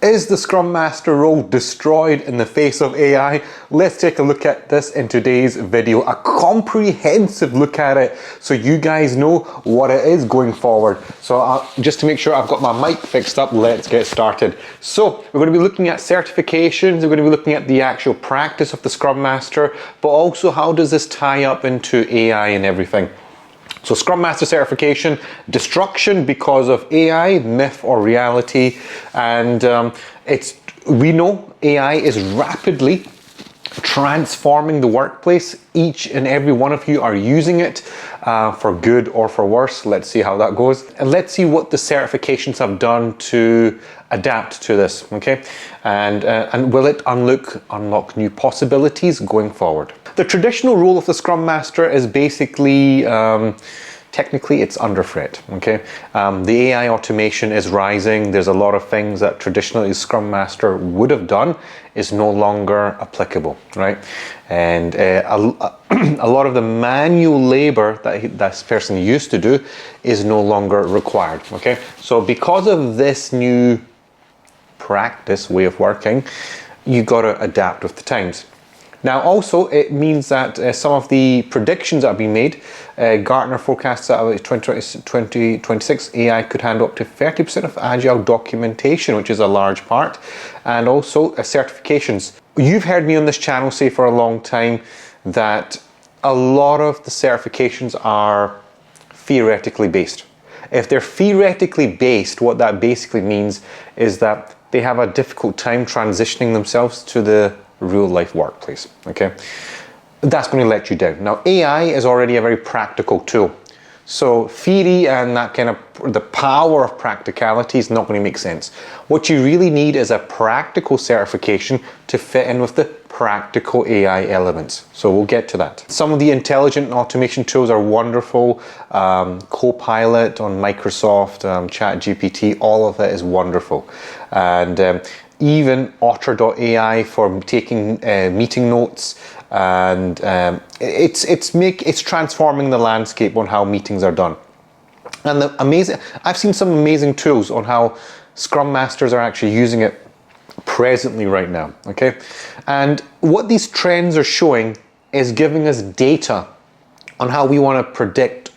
Is the Scrum Master role destroyed in the face of AI? Let's take a look at this in today's video, a comprehensive look at it so you guys know what it is going forward. So just to make sure I've got my mic fixed up, let's get started. So we're going to be looking at certifications, we're going to be looking at the actual practice of the Scrum Master, but also how does this tie up into AI and everything. So Scrum Master certification, destruction because of AI, myth or reality, and we know AI is rapidly transforming the workplace. Each and every one of you are using it for good or for worse. Let's see how that goes. And let's see what the certifications have done to adapt to this, okay? And will it unlock new possibilities going forward? The traditional role of the Scrum Master is basically, technically it's under threat, okay? The AI automation is rising. There's a lot of things that traditionally Scrum Master would have done is no longer applicable, right? And a lot of the manual labor that this person used to do is no longer required, okay? So because of this new practice, way of working, you got to adapt with the times. Now also it means that some of the predictions that have been made, Gartner forecasts that by 2026 AI could handle up to 30% of agile documentation, which is a large part, and also certifications. You've heard me on this channel say for a long time that a lot of the certifications are theoretically based. If they're theoretically based, what that basically means is that they have a difficult time transitioning themselves to the real life workplace, okay? That's going to let you down. Now, AI is already a very practical tool. So theory and that kind of the power of practicality is not going to make sense. What you really need is a practical certification to fit in with the practical AI elements. So we'll get to that. Some of the intelligent automation tools are wonderful. Copilot on Microsoft, ChatGPT, all of that is wonderful. And even Otter.ai for taking meeting notes, and it's transforming the landscape on how meetings are done. And I've seen some amazing tools on how Scrum Masters are actually using it presently right now, okay? And what these trends are showing is giving us data on how we want to predict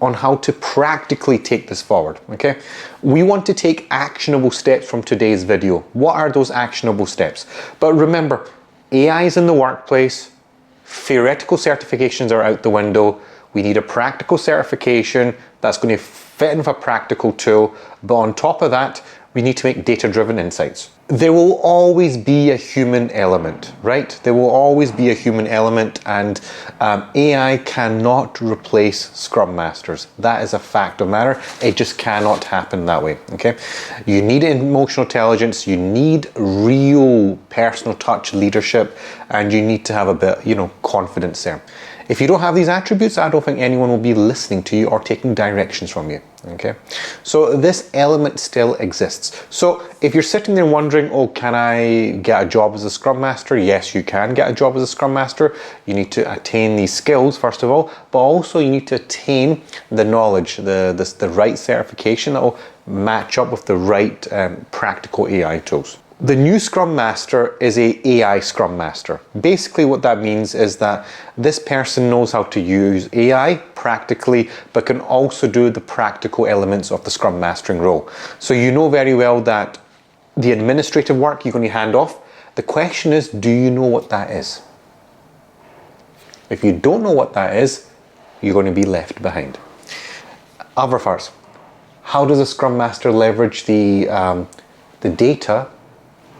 on how to practically take this forward, okay? We want to take actionable steps from today's video. What are those actionable steps? But remember, AI is in the workplace, theoretical certifications are out the window. We need a practical certification that's going to fit in with a practical tool, but on top of that, we need to make data-driven insights. There will always be a human element, right? There will always be a human element, and AI cannot replace Scrum Masters. That is a fact of matter. It just cannot happen that way, okay? You need emotional intelligence, you need real personal touch leadership, and you need to have a bit, confidence there. If you don't have these attributes, I don't think anyone will be listening to you or taking directions from you, okay? So this element still exists. So if you're sitting there wondering, oh, can I get a job as a Scrum Master? Yes, you can get a job as a Scrum Master. You need to attain these skills, first of all, but also you need to attain the knowledge, the right certification that will match up with the right practical AI tools. The new Scrum Master is a AI Scrum Master. Basically what that means is that this person knows how to use AI practically, but can also do the practical elements of the Scrum Mastering role. So you know very well that the administrative work you're going to hand off. The question is, do you know what that is? If you don't know what that is, you're going to be left behind. Other first, how does a Scrum Master leverage the data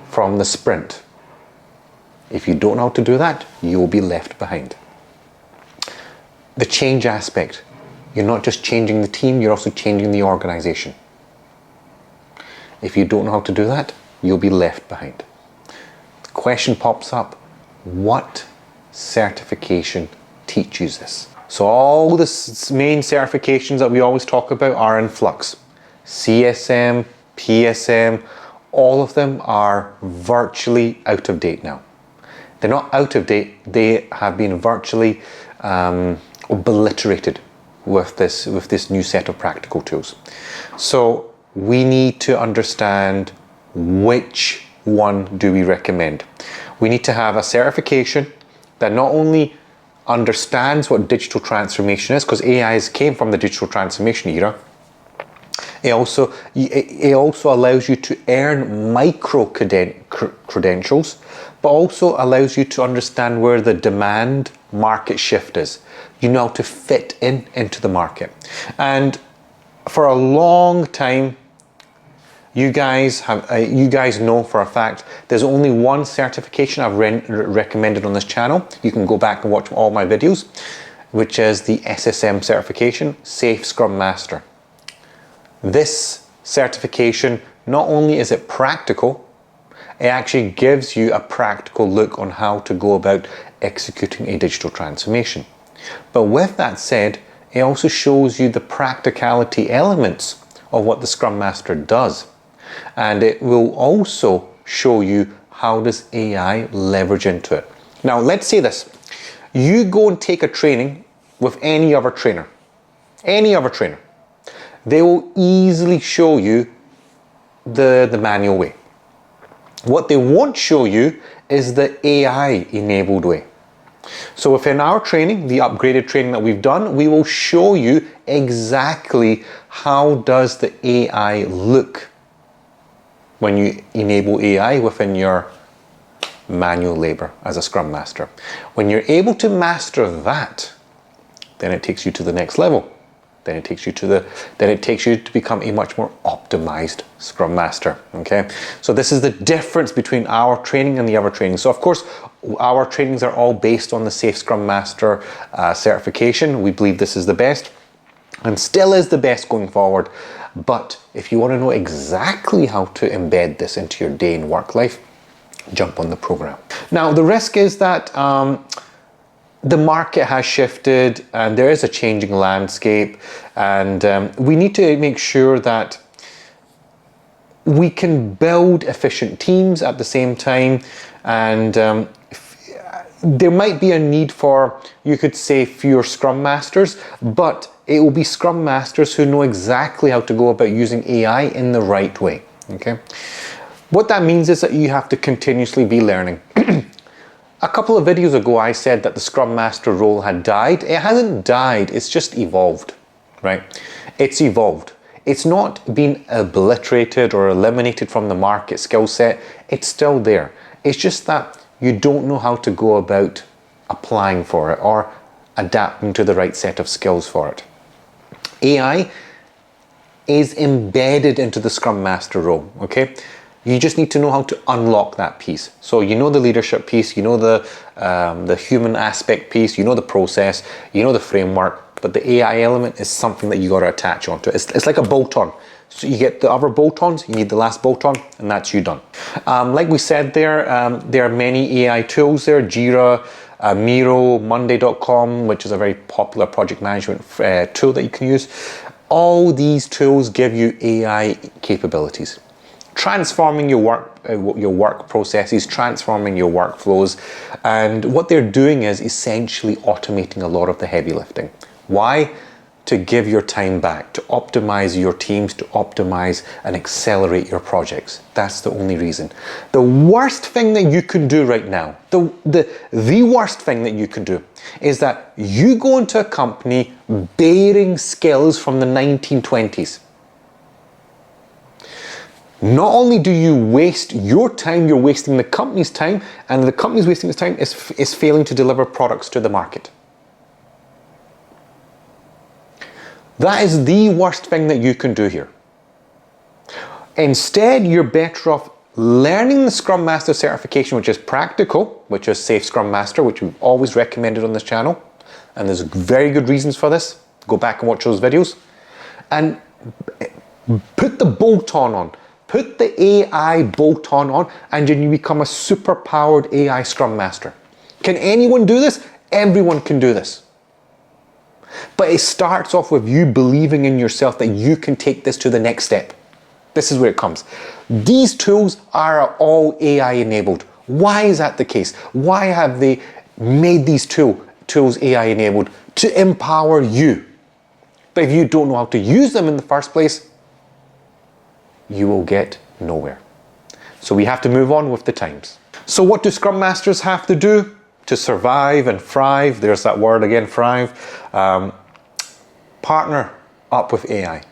from the sprint? If you don't know how to do that, you will be left behind. The change aspect. You're not just changing the team, you're also changing the organization. If you don't know how to do that, you'll be left behind. The question pops up, what certification teaches this? So all the main certifications that we always talk about are in flux. CSM, PSM, all of them are virtually out of date now. They're not out of date, they have been virtually obliterated with this new set of practical tools. So we need to understand which one do we recommend? We need to have a certification that not only understands what digital transformation is, because AI came from the digital transformation era. It also allows you to earn micro credentials, but also allows you to understand where the demand market shift is. You know how to fit into the market. And for a long time, you guys know for a fact there's only one certification I've recommended on this channel. You can go back and watch all my videos, which is the SSM certification, Safe Scrum Master. This certification, not only is it practical, it actually gives you a practical look on how to go about executing a digital transformation. But with that said, it also shows you the practicality elements of what the Scrum Master does. And it will also show you how does AI leverage into it. Now, let's say this. You go and take a training with any other trainer. They will easily show you the manual way. What they won't show you is the AI-enabled way. So within our training, the upgraded training that we've done, we will show you exactly how does the AI look when you enable AI within your manual labor as a Scrum Master. When you're able to master that, then it takes you to the next level. Then it takes you to become a much more optimized Scrum Master. Okay, so this is the difference between our training and the other training. So of course, our trainings are all based on the Safe Scrum Master certification. We believe this is the best, and still is the best going forward. But if you want to know exactly how to embed this into your day and work life, jump on the program. Now, the risk is that the market has shifted and there is a changing landscape, and we need to make sure that we can build efficient teams at the same time, and there might be a need for, you could say, fewer Scrum Masters, but it will be Scrum Masters who know exactly how to go about using AI in the right way. Okay, what that means is that you have to continuously be learning. A couple of videos ago, I said that the Scrum Master role had died. It hasn't died, it's just evolved, right? It's evolved. It's not been obliterated or eliminated from the market skill set. It's still there. It's just that you don't know how to go about applying for it or adapting to the right set of skills for it. AI is embedded into the Scrum Master role, okay? You just need to know how to unlock that piece. So you know the leadership piece, you know the human aspect piece, you know the process, you know the framework, but the AI element is something that you got to attach onto. It's like a bolt-on. So you get the other bolt-ons, you need the last bolt-on, and that's you done. Like we said there are many AI tools there, Jira, Miro, Monday.com, which is a very popular project management tool that you can use. All these tools give you AI capabilities, transforming your work processes, transforming your workflows, and what they're doing is essentially automating a lot of the heavy lifting. Why? To give your time back, to optimize your teams, to optimize and accelerate your projects. That's the only reason. The worst thing that you can do right now, the worst thing that you can do is that you go into a company bearing skills from the 1920s. Not only do you waste your time, you're wasting the company's time, and the company's wasting its time is failing to deliver products to the market. That is the worst thing that you can do here. Instead, you're better off learning the Scrum Master certification, which is practical, which is Safe Scrum Master, which we've always recommended on this channel, and there's very good reasons for this. Go back and watch those videos, and put the bolt-on on. Put the AI bolt-on on, and then you become a super-powered AI Scrum Master. Can anyone do this? Everyone can do this. But it starts off with you believing in yourself that you can take this to the next step. This is where it comes. These tools are all AI enabled. Why is that the case? Why have they made these tools AI enabled? To empower you. But if you don't know how to use them in the first place, you will get nowhere. So we have to move on with the times. So what do Scrum Masters have to do to survive and thrive? There's that word again, thrive. Partner up with AI.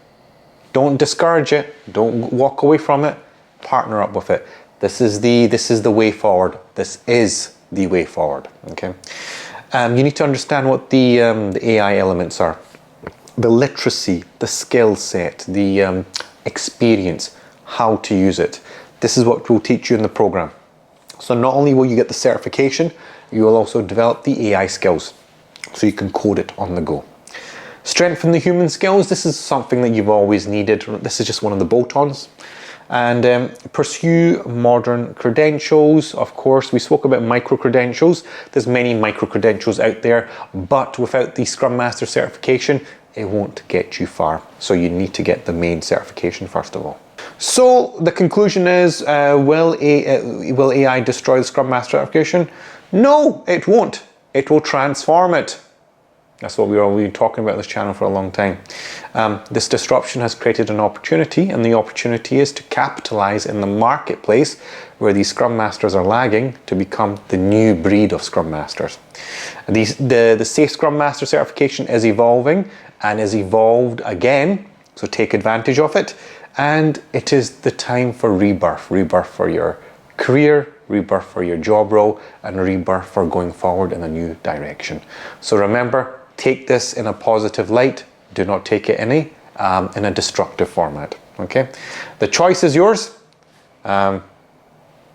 Don't discourage it. Don't walk away from it. Partner up with it. This is the way forward. This is the way forward. Okay. You need to understand what the AI elements are. The literacy, the skill set, the experience, how to use it. This is what we'll teach you in the program. So not only will you get the certification, you will also develop the AI skills so you can code it on the go. Strengthen the human skills. This is something that you've always needed. This is just one of the bolt-ons. And pursue modern credentials. Of course, we spoke about micro-credentials. There's many micro-credentials out there, but without the Scrum Master certification, it won't get you far. So you need to get the main certification first of all. So the conclusion is, will AI destroy the Scrum Master certification? No, it won't. It will transform it. That's what we've been talking about this channel for a long time. This disruption has created an opportunity, and the opportunity is to capitalize in the marketplace where these Scrum Masters are lagging to become the new breed of Scrum Masters. The Safe Scrum Master certification is evolving and is evolved again, so take advantage of it. And it is the time for rebirth. Rebirth for your career, rebirth for your job role, and rebirth for going forward in a new direction. So remember, take this in a positive light. Do not take it in a destructive format. Okay, the choice is yours.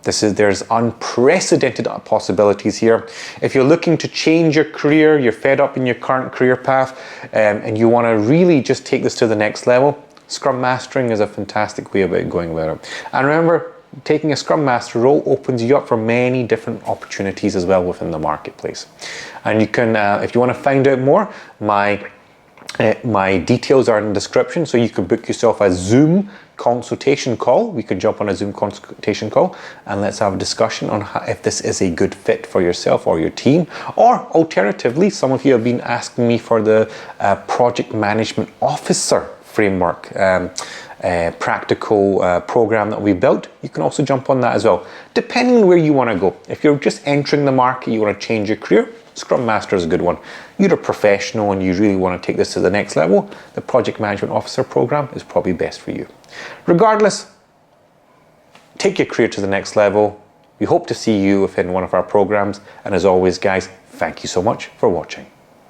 There's unprecedented possibilities here. If you're looking to change your career, you're fed up in your current career path, and you want to really just take this to the next level, Scrum Mastering is a fantastic way about going about it. And remember, taking a Scrum Master role opens you up for many different opportunities as well within the marketplace. And you can, if you want to find out more, my details are in the description, so you can book yourself a Zoom consultation call. We could jump on a Zoom consultation call and let's have a discussion on if this is a good fit for yourself or your team. Or alternatively, some of you have been asking me for the project management officer framework practical program that we built. You can also jump on that as well, depending on where you want to go. If you're just entering the market, you want to change your career, Scrum Master is a good one. You're a professional and you really want to take this to the next level, the Project Management Officer program is probably best for you. Regardless, take your career to the next level. We hope to see you within one of our programs. And as always, guys, thank you so much for watching.